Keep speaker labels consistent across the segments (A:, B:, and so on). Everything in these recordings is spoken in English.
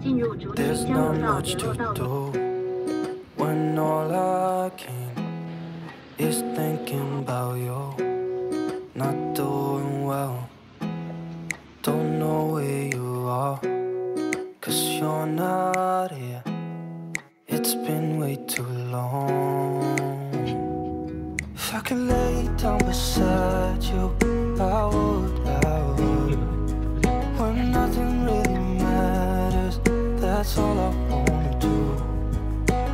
A: 进入竹林交流道联络道路。
B: When all I can is thinking about you, not doing well. Don't know where you are, 'cause you're not here. It's been way too long. If I could lay down beside you, I would, I would. When nothing really matters, that's all I wanna do.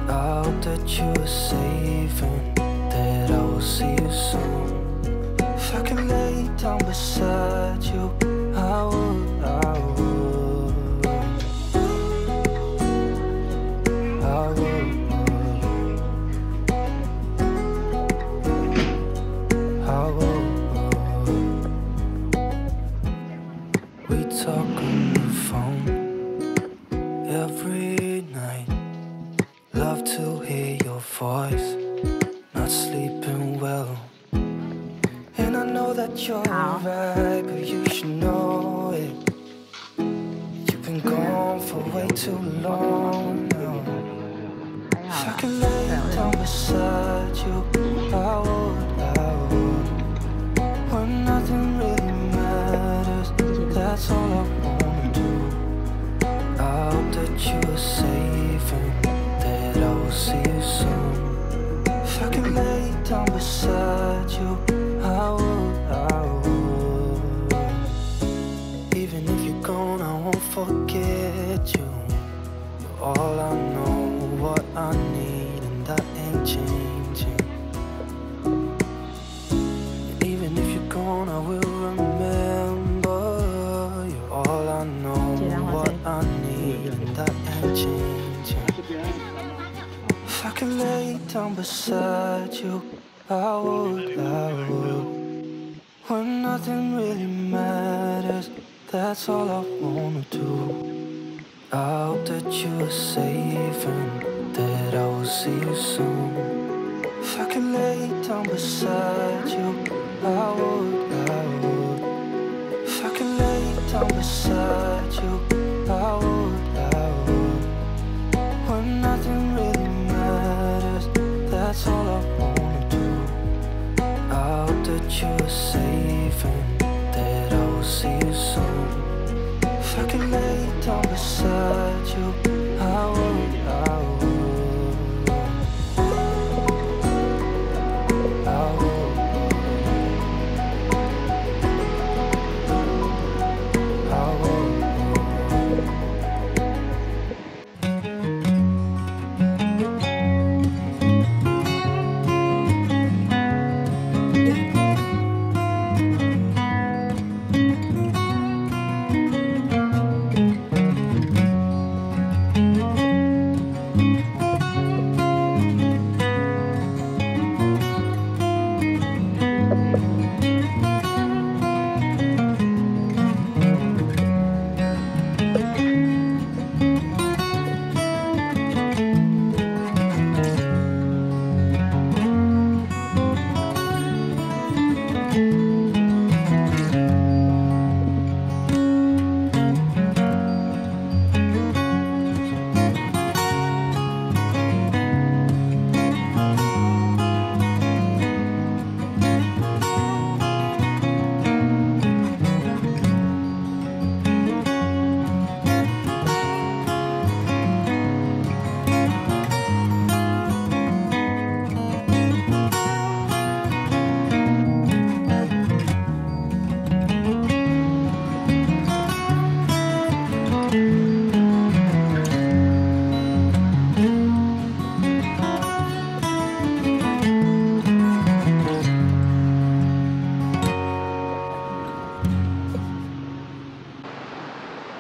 B: I hope that you are safe and that I will see you soon. If I could lay down beside you, I would, I would. I would. I would. We talk on the phone every night. Love to hear your voice, not sleeping well. And I know that you're right, but you should know it. You've been gone for way too long now. If I could lay down beside you, I would, I would. When nothing really matters, that's all I wanna do. I hope that you are safe and I will see you soon. If I could lay down beside you, I would, I would. Even if you're gone, I won't forget you. You're all I know, what I need, and that ain't changing. And even if you're gone, I will remember. You're all I know, what I need, and that ain't changing. If I could lay down beside you, I would, I would. When nothing really matters, that's all I wanna do. I hope that you are safe and that I will see you soon. If I could lay down beside you, I would, I would. If I could lay down beside you, I would, I would. When nothing really matters, that's all I wanna do. I hope that you are safe and that I will see you soon. If I could lay down beside you, I would, I would. I would. I would.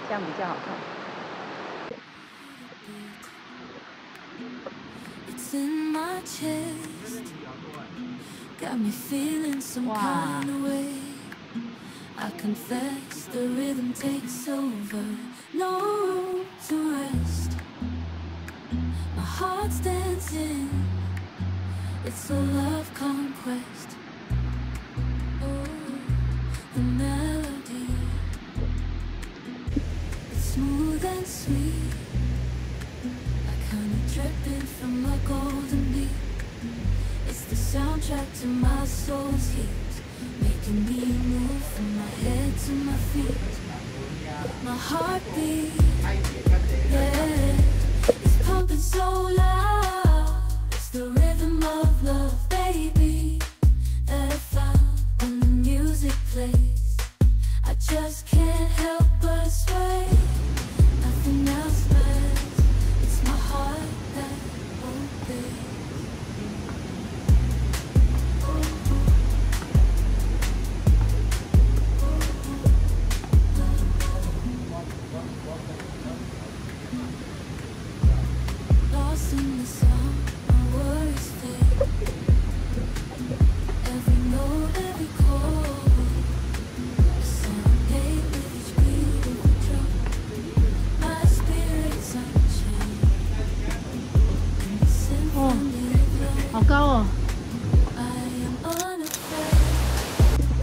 A: 这样比较好看。
B: within my chest got me feeling some kind of way. I confess the rhythm takes over, no room to rest. My heart's dancing, it's a love conquest. Oh, the melody, it's smooth and sweet, like honey dripping from a golden beat. It's the soundtrack to my soul's heat, making me move from my head to my feet. My heartbeat, yeah, it's pumping so loud. It's the rhythm of love, baby, that I found when the music plays. I just can't help but sway. Nothing else matters. It's my heart that obeys. Lost in the sound, my worries fade. Every note, every chord, a serenade with each beat of the drum. My spirit's unchained in the symphony of love.
C: 好高哦！
B: I am unafraid,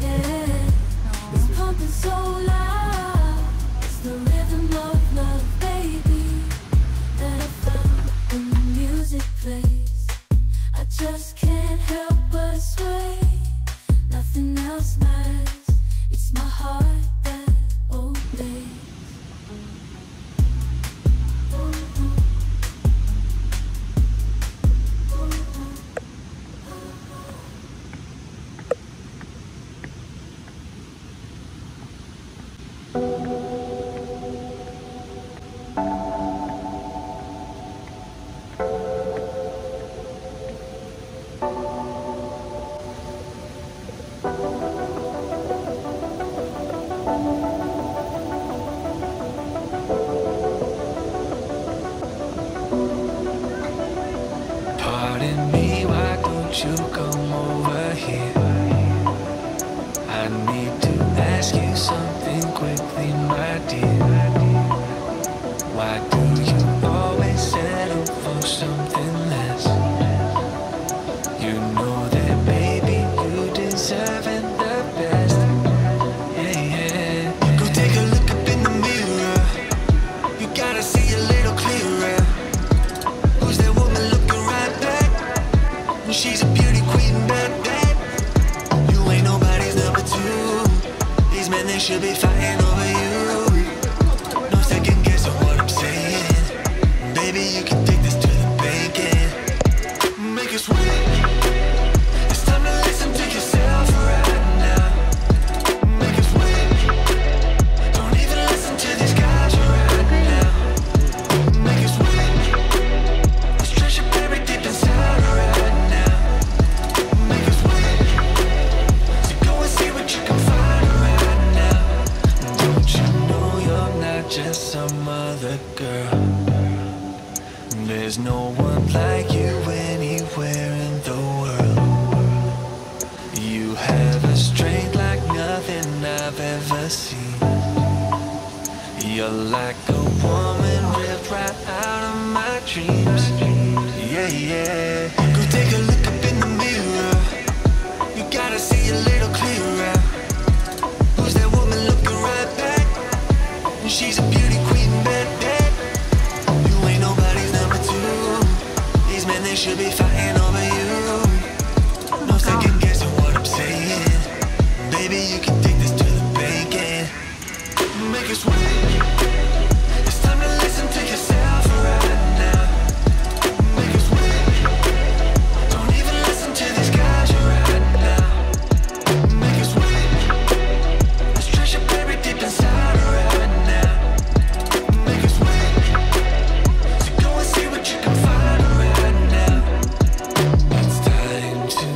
B: yeah. It's pumping so loud. It's the rhythm of love, baby, that I found when the music plays. I just can't help but sway. Nothing else matters. It's my heart that obeys.
D: Pardon me, why don't you come over here? I need to ask you something quickly, my dear. Why do you always settle for something less? You know that, baby, you deserve it the best. Yeah, yeah. Go take a look up in the mirror. You gotta see a little clearer. Who's that woman looking right back? She's a beauty queen, bad, bad. You ain't nobody's number two. These men, they should be fighting over you. No second guess on what I'm saying. Baby, you can take this to the bank and make us win. It's time to listen to yourself right now. Make us win. Don't even listen to these guys right now. Make us win. This treasure buried deep inside right now. Make us win. So go and see what you can find right now. Don't you know you're not just some other girl? There's no one like you anywhere in the world. You have a strength like nothing I've ever seen. You're like a woman ripped right out of my dreams. Yeah, yeah. Go take a look up in the mirror. You gotta see a little clearer. Who's that woman looking right back? She's a beauty queen, bad, bad. You ain't nobody's number two. These men, they should be fighting over you. No second guessing what I'm saying. Baby, you can take this to the bank and make us win. It's time to listen to yourself right now. Make us win. Don't even listen to these guys right now. Make us win. This treasure buried deep inside right now. Make us win. So go and see what you can find right now. It's time to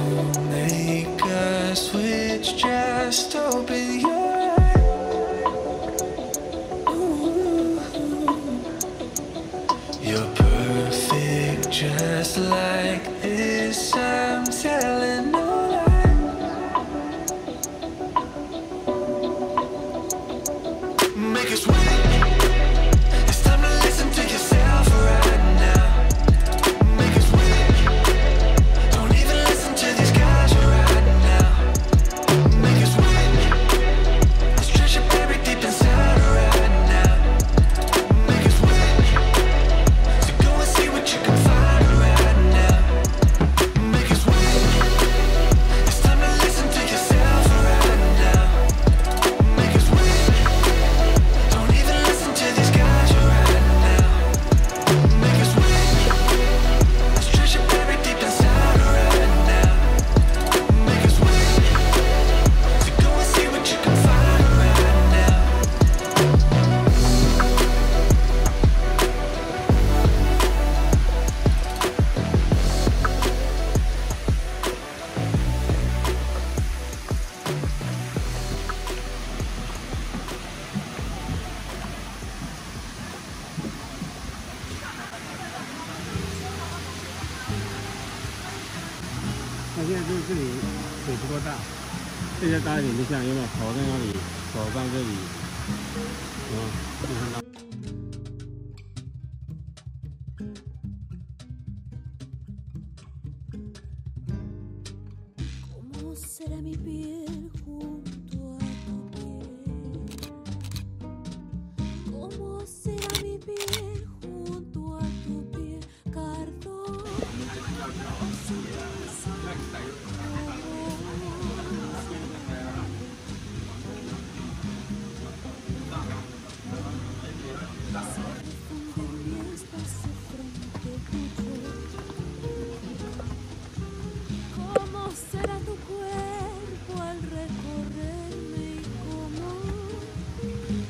D: make a switch. Just open your you're perfect just like us wait. It's time to listen to yourself right now. Make us wait. Don't even listen to these guys right now. Make us wait. There's treasure buried deep inside right now. Make us wait. So go and see what you can find right now. Make us wait. It's time to listen to yourself right now. Make us wait. Don't even listen to these guys right now. Make us wait. There's treasure buried deep inside right now. Make us wait. So go and see what you can find right now.
C: 那现在这里水不够大，这再大一点就像有没有头在那里，手在这里，就看到。
E: ¿Cómo será mi piel junto a tu piel? ¿Cómo será mi piel junto a tu piel? Cardo O Ceniza. Se refunde mi espacio frente tuyo. ¿Cómo será tu cuerpo al recorrerme y cómo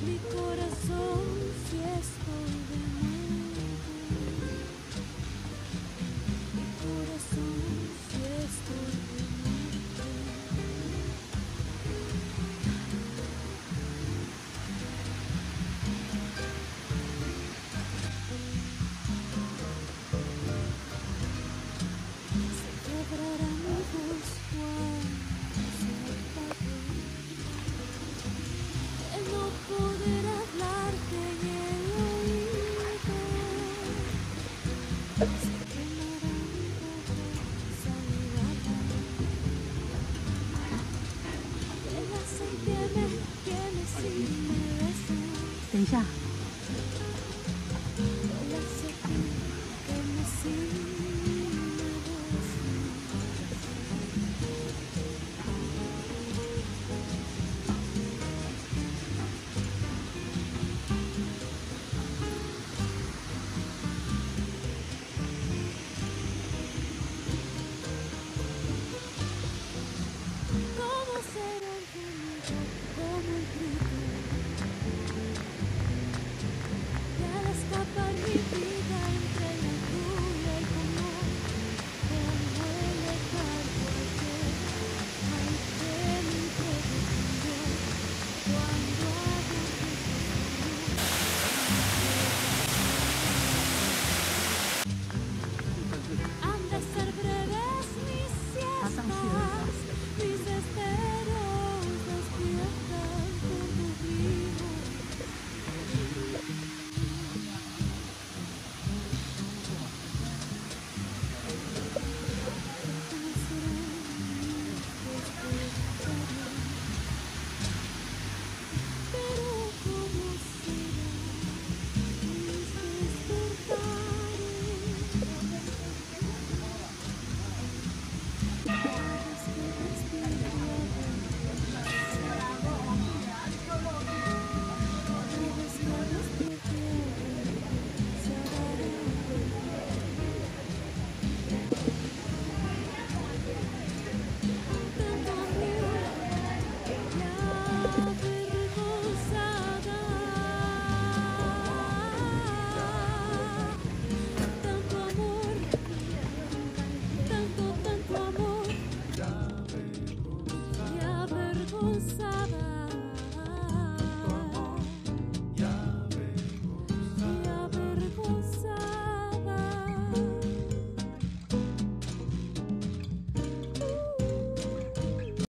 E: mi corazón si estoy de nuevo? Mi corazón si estoy de Se quebrará mi voz cuando se apague, el no poder hablarte en el oído. Se quemará mi boca salivada, el aceite me tiene sin me besas.
A: 等一下。